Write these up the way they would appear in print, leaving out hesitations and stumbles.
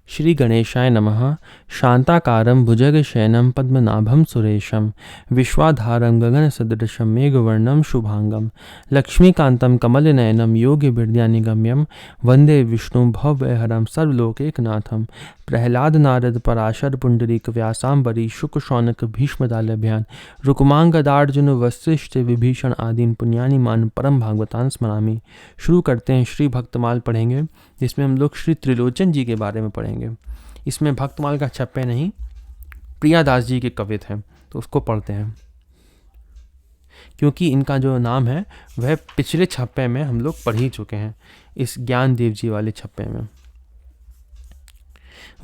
श्री गणेशाय नमः। शांताकारं भुजगशयनं पद्मनाभं सुरेशं विश्वाधारं गगनसदृशं मेघवर्णं शुभांगं लक्ष्मीकान्तं कमलनयनं योगिभिर्ध्यानगम्यं वन्दे विष्णुं भवभयहरं सर्वलोकैकनाथं। प्रह्लाद नारद पराशर पुंडरीक व्यासांबरी शुक शौनक भीष्मदालभ्यान रुक्मांगदार्जुन वशिष्ठ विभीषण आदीन पुण्यानि मान परम भागवतान स्मरामि। शुरू करते हैं। श्री भक्तमाल पढ़ेंगे, जिसमें हम लोग श्री त्रिलोचन जी के बारे में पढ़ेंगे। इसमें भक्तमाल का छप्पे नहीं, प्रियादास जी के कवित हैं, तो उसको पढ़ते हैं, क्योंकि इनका जो नाम है वह पिछले छप्पे में हम लोग पढ़ ही चुके हैं, इस ज्ञान देव जी वाले छप्पे में।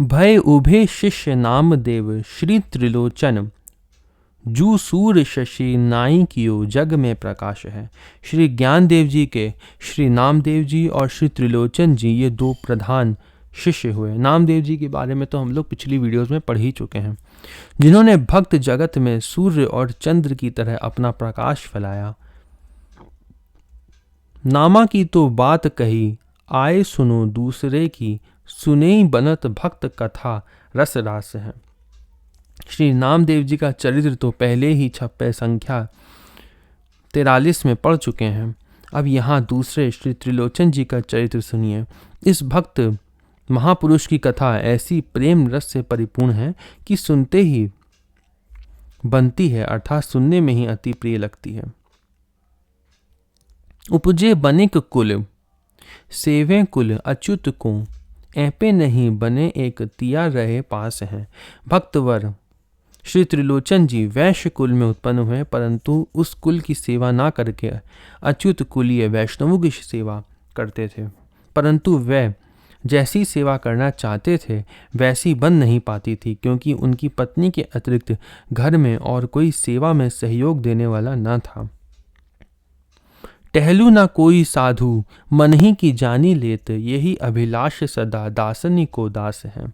भय उभे शिष्य नाम देव श्री त्रिलोचन जू सूर शशि नाई कियो जग में प्रकाश है। श्री ज्ञान देव जी के श्री नामदेव जी और श्री त्रिलोचन जी ये दो प्रधान शिष्य हुए। नामदेव जी के बारे में तो हम लोग पिछली वीडियोस में पढ़ ही चुके हैं, जिन्होंने भक्त जगत में सूर्य और चंद्र की तरह अपना प्रकाश फैलाया। नामा की तो बात कही आए सुनो दूसरे की, सुने बनत भक्त कथा रस रास है। श्री नामदेव जी का चरित्र तो पहले ही छप्पे संख्या 43 में पढ़ चुके हैं। अब यहाँ दूसरे श्री त्रिलोचन जी का चरित्र सुनिए। इस भक्त महापुरुष की कथा ऐसी प्रेम रस से परिपूर्ण है कि सुनते ही बनती है, अर्थात सुनने में ही अति प्रिय लगती है। उपजे बनिक कुल सेवे कुल अच्युत को, ऐपे नहीं बने एक तिया रहे पास हैं। भक्तवर श्री त्रिलोचन जी वैश्य कुल में उत्पन्न हुए, परंतु उस कुल की सेवा ना करके अच्युत कुलीय वैष्णवों की सेवा करते थे। परंतु वे जैसी सेवा करना चाहते थे वैसी बन नहीं पाती थी, क्योंकि उनकी पत्नी के अतिरिक्त घर में और कोई सेवा में सहयोग देने वाला न था। टहलू ना कोई साधु मन ही की जानी लेत, यही अभिलाष सदा दासनी को दास है।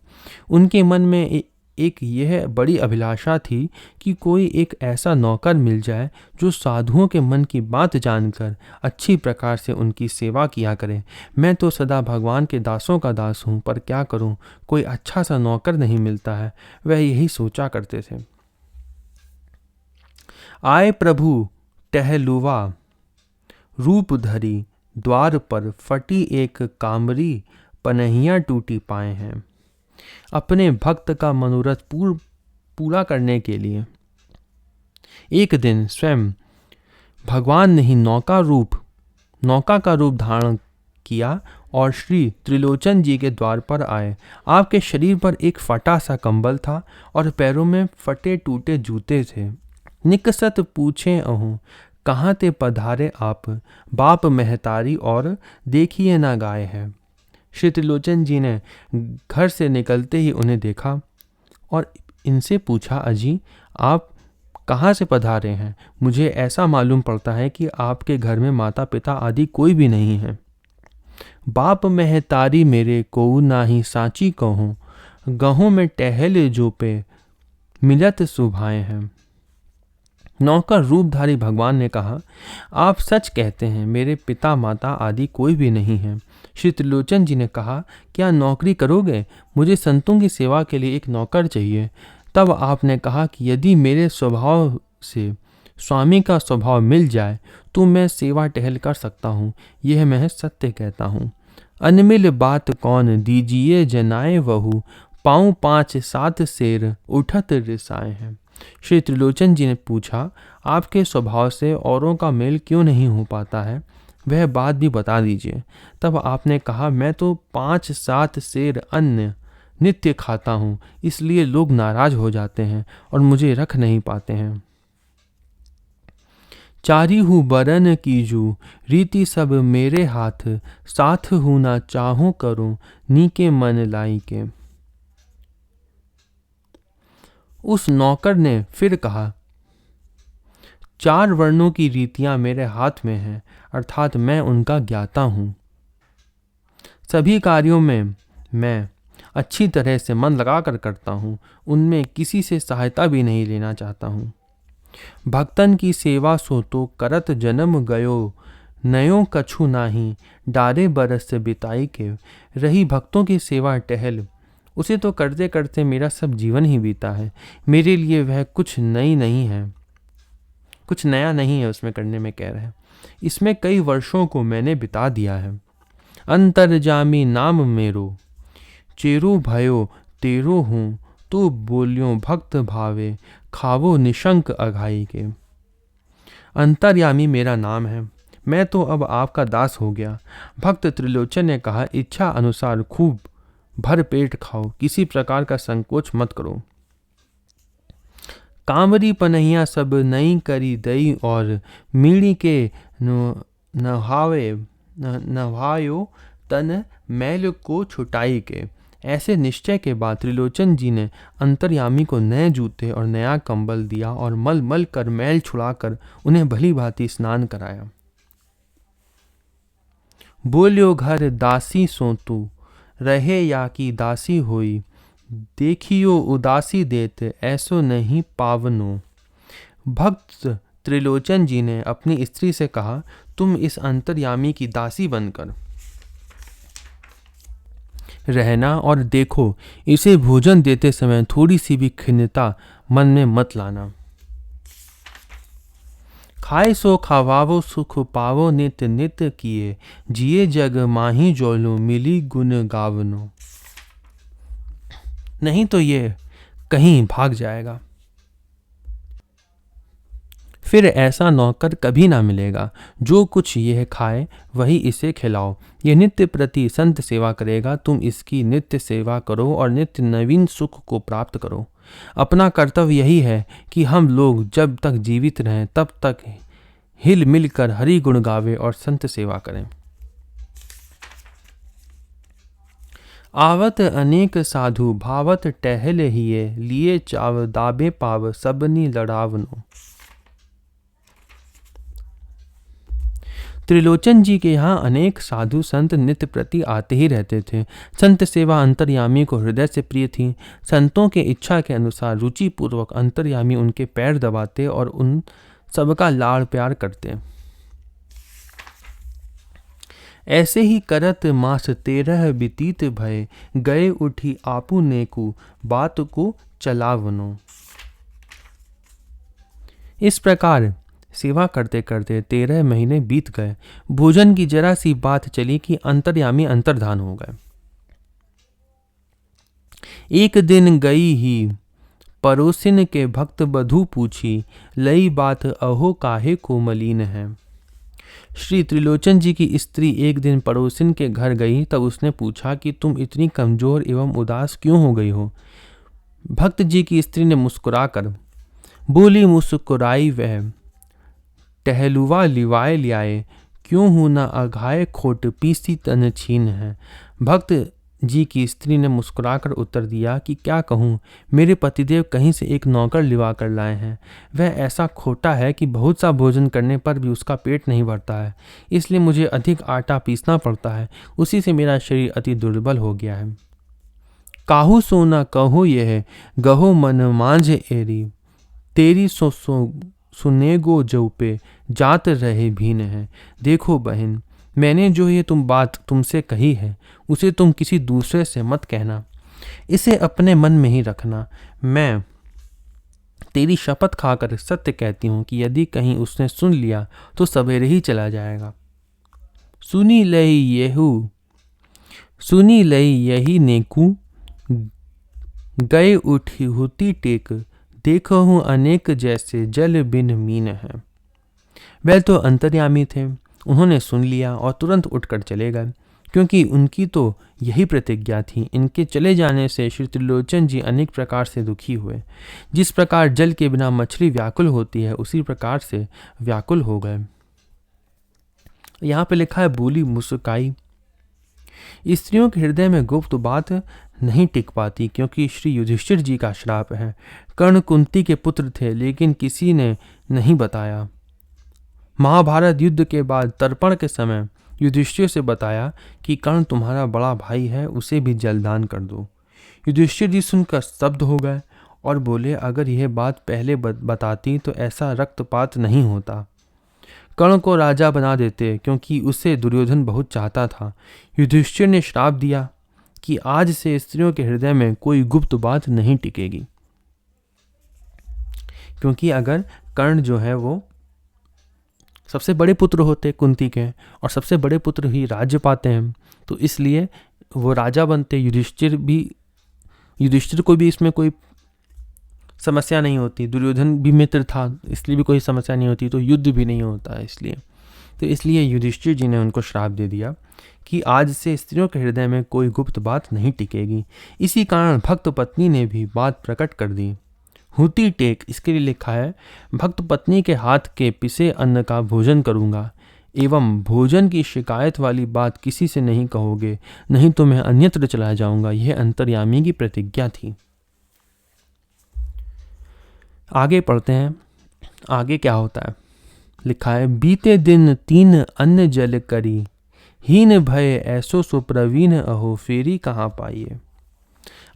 उनके मन में एक यह बड़ी अभिलाषा थी कि कोई एक ऐसा नौकर मिल जाए जो साधुओं के मन की बात जानकर अच्छी प्रकार से उनकी सेवा किया करे। मैं तो सदा भगवान के दासों का दास हूँ, पर क्या करूँ, कोई अच्छा सा नौकर नहीं मिलता है। वह यही सोचा करते थे। आए प्रभु टहलुआ रूप धरी, द्वार पर फटी एक कामरी, पनहियाँ टूटी पाए हैं। अपने भक्त का मनोरथ पूरा करने के लिए एक दिन स्वयं भगवान ने ही नौका का रूप धारण किया और श्री त्रिलोचन जी के द्वार पर आए। आपके शरीर पर एक फटा सा कंबल था और पैरों में फटे टूटे जूते थे। निकसत पूछे अहूँ, कहाँ ते पधारे आप, बाप महतारी और देखिए ना गाय है। श्री त्रिलोचन जी ने घर से निकलते ही उन्हें देखा और इनसे पूछा, अजी आप कहाँ से पधारे हैं? मुझे ऐसा मालूम पड़ता है कि आपके घर में माता पिता आदि कोई भी नहीं है। बाप महतारी मेरे को नाही साची कहूँ, गहों में टहल जो पे मिलत सुभाए हैं। नौकर रूपधारी भगवान ने कहा, आप सच कहते हैं, मेरे पिता माता आदि कोई भी नहीं है। श्री त्रिलोचन जी ने कहा, क्या नौकरी करोगे? मुझे संतों की सेवा के लिए एक नौकर चाहिए। तब आपने कहा कि यदि मेरे स्वभाव से स्वामी का स्वभाव मिल जाए तो मैं सेवा टहल कर सकता हूँ। यह मैं सत्य कहता हूँ। अनमिल बात कौन दीजिए जनाए वहु, पाँव 5-7 शेर उठत रिसाए हैं। श्री त्रिलोचन जी ने पूछा, आपके स्वभाव से औरों का मेल क्यों नहीं हो पाता है? वह बात भी बता दीजिए। तब आपने कहा, मैं तो 5-7 शेर अन्न नित्य खाता हूँ, इसलिए लोग नाराज हो जाते हैं और मुझे रख नहीं पाते हैं। चारी हूँ बरन कीजू रीति सब मेरे हाथ, साथ हूँ ना चाहूँ करूँ नीके मन लाई के। उस नौकर ने फिर कहा, 4 वर्णों की रीतियां मेरे हाथ में हैं, अर्थात मैं उनका ज्ञाता हूँ। सभी कार्यों में मैं अच्छी तरह से मन लगाकर करता हूँ, उनमें किसी से सहायता भी नहीं लेना चाहता हूँ। भक्तन की सेवा सो तो करत जन्म गयो, नयो कछु नाही डारे बरस बिताई के। रही भक्तों की सेवा टहल, उसे तो करते करते मेरा सब जीवन ही बीता है। मेरे लिए वह कुछ नई नहीं है, कुछ नया नहीं है उसमें करने में कह रहे हैं। इसमें कई वर्षों को मैंने बिता दिया है। अंतर्जामी नाम मेरो, चेरो भयो तेरो हूँ, तो बोलियों भक्त भावे, खावो निशंक अघाई के। अंतर्यामी मेरा नाम है, मैं तो अब आपका दास हो गया। भक्त त्रिलोचन ने कहा, इच्छा अनुसार खूब भर पेट खाओ, किसी प्रकार का संकोच मत करो। कांवरी पनहिया सब नई करी दई, और मीणी के नहायो तन मैल को छुटाई के। ऐसे निश्चय के बाद त्रिलोचन जी ने अंतर्यामी को नए जूते और नया कंबल दिया और मल मल कर मैल छुड़ाकर उन्हें भली भांति स्नान कराया। बोल्यो घर दासी सोतू, रहे या की दासी होई, देखियो उदासी देत ऐसो नहीं पावनो। भक्त त्रिलोचन जी ने अपनी स्त्री से कहा, तुम इस अंतर्यामी की दासी बनकर रहना, और देखो इसे भोजन देते समय थोड़ी सी भी खिन्नता मन में मत लाना। खाए सो खावावो सुख पावो, नित्य नित्य किए, जिए जग माही जोलो, मिली गुण गावनो। नहीं तो ये कहीं भाग जाएगा, फिर ऐसा नौकर कभी ना मिलेगा। जो कुछ यह खाए वही इसे खिलाओ। ये नित्य प्रति संत सेवा करेगा, तुम इसकी नित्य सेवा करो और नित्य नवीन सुख को प्राप्त करो। अपना कर्तव्य यही है कि हम लोग जब तक जीवित रहें तब तक हिल मिल कर हरि गुण गावे और संत सेवा करें। आवत अनेक साधु, भावत टहल हिये, लिए चाव दाबे पाव, सबनी लड़ावनो। त्रिलोचन जी के यहाँ अनेक साधु संत नित्य प्रति आते ही रहते थे। संत सेवा अंतर्यामी को हृदय से प्रिय थी। संतों के इच्छा के अनुसार रुचि पूर्वक अंतर्यामी उनके पैर दबाते और उन सबका लाड़ प्यार करते। ऐसे ही करत मास 13 बीतीत भय, गए उठी आपू नेकू, बात को चलावनो। इस प्रकार सेवा करते करते 13 महीने बीत गए। भोजन की जरा सी बात चली कि अंतर्यामी अंतर्धान हो गए। एक दिन गई ही पड़ोसिन के भक्त बधू पूछी, लई बात अहो काहे को मलीन है। श्री त्रिलोचन जी की स्त्री एक दिन पड़ोसिन के घर गई, तब उसने पूछा कि तुम इतनी कमजोर एवं उदास क्यों हो गई हो। भक्त जी की स्त्री ने मुस्कुराकर बोली, मुस्कुराई वह, टहलुआ लिवाए लियाए, क्यों हूँ न अघाए खोट, पीसी तन छीन है। भक्त जी की स्त्री ने मुस्कुराकर उत्तर दिया कि क्या कहूँ, मेरे पतिदेव कहीं से एक नौकर लिवा कर लाए हैं। वह ऐसा खोटा है कि बहुत सा भोजन करने पर भी उसका पेट नहीं भरता है, इसलिए मुझे अधिक आटा पीसना पड़ता है। उसी से मेरा शरीर अति दुर्बल हो गया है। काहू सोना कहो यह, गहो मन मांझ एरी, तेरी सो सुनेगो जो पे, जात रहे भीन है। देखो बहन, मैंने जो ये बात तुमसे कही है उसे तुम किसी दूसरे से मत कहना, इसे अपने मन में ही रखना। मैं तेरी शपथ खाकर सत्य कहती हूँ कि यदि कहीं उसने सुन लिया तो सवेरे ही चला जाएगा। सुनी लई यही नेकू, गए उठी हुती टेक, देखो हूँ अनेक जैसे जल बिन मीन है। वह तो अंतर्यामी थे, उन्होंने सुन लिया और तुरंत उठकर चले गए, क्योंकि उनकी तो यही प्रतिज्ञा थी। इनके चले जाने से श्री त्रिलोचन जी अनेक प्रकार से दुखी हुए। जिस प्रकार जल के बिना मछली व्याकुल होती है, उसी प्रकार से व्याकुल हो गए। यहाँ पे लिखा है, बोली मुस्काई। स्त्रियों के हृदय में गुप्त बात नहीं टिक पाती, क्योंकि श्री युधिष्ठिर जी का श्राप है। कर्ण कुंती के पुत्र थे, लेकिन किसी ने नहीं बताया। महाभारत युद्ध के बाद तर्पण के समय युधिष्ठिर से बताया कि कर्ण तुम्हारा बड़ा भाई है, उसे भी जलदान कर दो। युधिष्ठिर जी सुनकर स्तब्ध हो गए और बोले, अगर यह बात पहले बताती तो ऐसा रक्तपात नहीं होता। कर्ण को राजा बना देते, क्योंकि उसे दुर्योधन बहुत चाहता था। युधिष्ठिर ने श्राप दिया कि आज से स्त्रियों के हृदय में कोई गुप्त बात नहीं टिकेगी। क्योंकि अगर कर्ण जो है वो सबसे बड़े पुत्र होते कुंती के, और सबसे बड़े पुत्र ही राज्य पाते हैं, तो इसलिए वो राजा बनते। युधिष्ठिर को भी इसमें कोई समस्या नहीं होती, दुर्योधन भी मित्र था इसलिए भी कोई समस्या नहीं होती, तो युद्ध भी नहीं होता इसलिए युधिष्ठिर जी ने उनको श्राप दे दिया कि आज से स्त्रियों के हृदय में कोई गुप्त बात नहीं टिकेगी। इसी कारण भक्त पत्नी ने भी बात प्रकट कर दी। हुती टेक इसके लिए लिखा है, भक्त पत्नी के हाथ के पिसे अन्न का भोजन करूंगा, एवं भोजन की शिकायत वाली बात किसी से नहीं कहोगे, नहीं तो मैं अन्यत्र चला जाऊंगा। यह अंतर्यामी की प्रतिज्ञा थी। आगे पढ़ते हैं, आगे क्या होता है। लिखा है, बीते दिन 3 अन्न जल करी, हीन भय ऐसो सुप्रवीण अहो, फेरी कहाँ पाइए।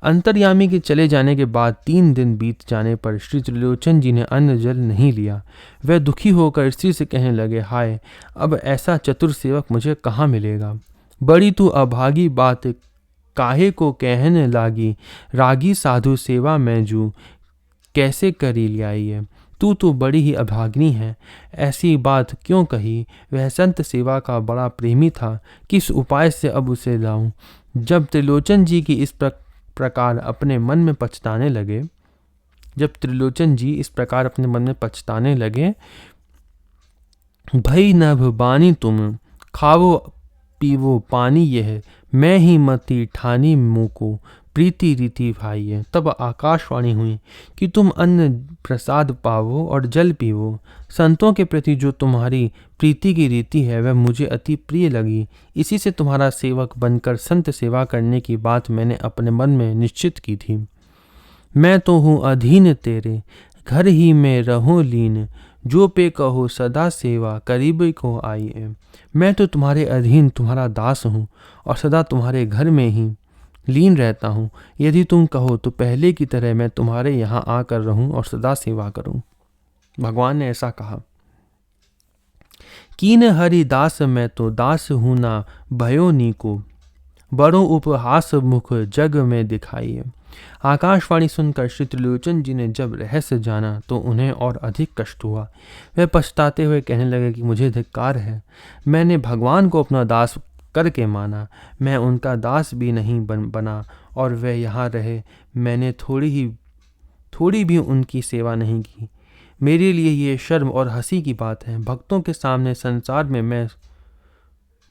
अंतर्यामी के चले जाने के बाद 3 दिन बीत जाने पर श्री त्रिलोचन जी ने अन्न जल नहीं लिया। वह दुखी होकर स्त्री से कहने लगे, हाय, अब ऐसा चतुर सेवक मुझे कहाँ मिलेगा। बड़ी तू अभागी बात काहे को कहने लागी, रागी साधु सेवा में जू कैसे करी लियाई। तू तो बड़ी ही अभागिनी है, ऐसी बात क्यों कही। वह संत सेवा का बड़ा प्रेमी था, किस उपाय से अब उसे लाऊं। जब त्रिलोचन जी की इस प्रकार अपने मन में पछताने लगे, भई नभ बानी तुम, खावो पीवो पानी यह, मैं ही मती ठानी मुँह को, प्रीति रीति भाई है। तब आकाशवाणी हुई कि तुम अन्न प्रसाद पावो और जल पीवो। संतों के प्रति जो तुम्हारी प्रीति की रीति है वह मुझे अति प्रिय लगी। इसी से तुम्हारा सेवक बनकर संत सेवा करने की बात मैंने अपने मन में निश्चित की थी। मैं तो हूँ अधीन तेरे, घर ही में रहो लीन, जो पे कहो सदा सेवा करीब को आई है। मैं तो तुम्हारे अधीन तुम्हारा दास हूँ और सदा तुम्हारे घर में ही लीन रहता हूँ। यदि तुम कहो तो पहले की तरह मैं तुम्हारे यहाँ आकर रहूं और सदा सेवा करूं। भगवान ने ऐसा कहा। कीन हरि दास मैं तो दास हूँ ना भयो नीको, बड़ो उपहास मुख जग में दिखाइए। आकाशवाणी सुनकर श्री त्रिलोचन जी ने जब रहस्य जाना तो उन्हें और अधिक कष्ट हुआ। वह पछताते हुए कहने लगे कि मुझे धिक्कार है, मैंने भगवान को अपना दास करके माना, मैं उनका दास भी नहीं बना और वह यहाँ रहे, मैंने थोड़ी भी उनकी सेवा नहीं की। मेरे लिए ये शर्म और हंसी की बात है। भक्तों के सामने संसार में मैं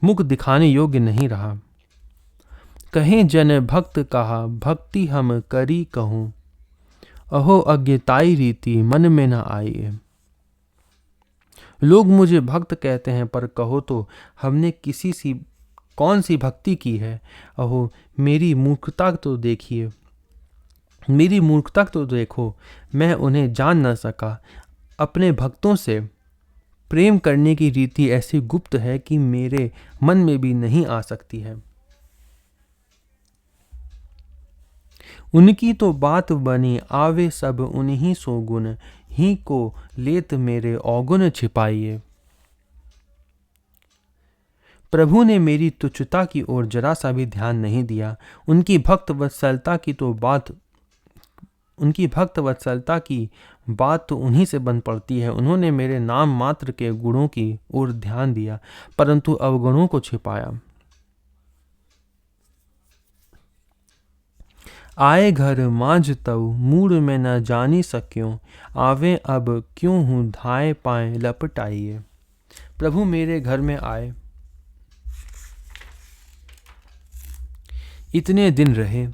मुख दिखाने योग्य नहीं रहा। कहें जन भक्त कहा, भक्ति हम करी कहूँ, अहो अज्ञताई रीति मन में न आई। लोग मुझे भक्त कहते हैं, पर कहो तो हमने कौन सी भक्ति की है। अहो मेरी मूर्खता तो देखो, मैं उन्हें जान न सका। अपने भक्तों से प्रेम करने की रीति ऐसी गुप्त है कि मेरे मन में भी नहीं आ सकती है। उनकी तो बात बनी आवे सब उन्हीं सो गुण, ही को लेत मेरे औगुण छिपाइए। प्रभु ने मेरी तुच्छता की ओर जरा सा भी ध्यान नहीं दिया। उनकी भक्त वत्सलता की बात तो उन्हीं से बन पड़ती है। उन्होंने मेरे नाम मात्र के गुणों की ओर ध्यान दिया, परंतु अवगुणों को छिपाया। आए घर मांझ तऊ मूड में न जानी सक्यों, आवे अब क्यों हूँ धाए पाए लपटाइए। प्रभु मेरे घर में आए, इतने दिन रहे,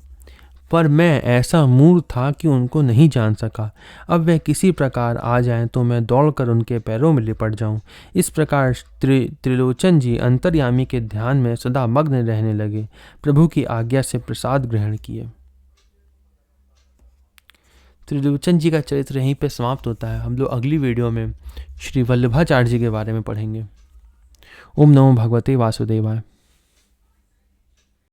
पर मैं ऐसा मूर्ख था कि उनको नहीं जान सका। अब वह किसी प्रकार आ जाएं तो मैं दौड़कर उनके पैरों में लिपट जाऊं। इस प्रकार त्रिलोचन जी अंतर्यामी के ध्यान में सदा मग्न रहने लगे। प्रभु की आज्ञा से प्रसाद ग्रहण किए। त्रिलोचन जी का चरित्र यहीं पे समाप्त होता है। हम लोग अगली वीडियो में श्री वल्लभाचार्य जी के बारे में पढ़ेंगे। ओम नमो भगवते वासुदेवाय।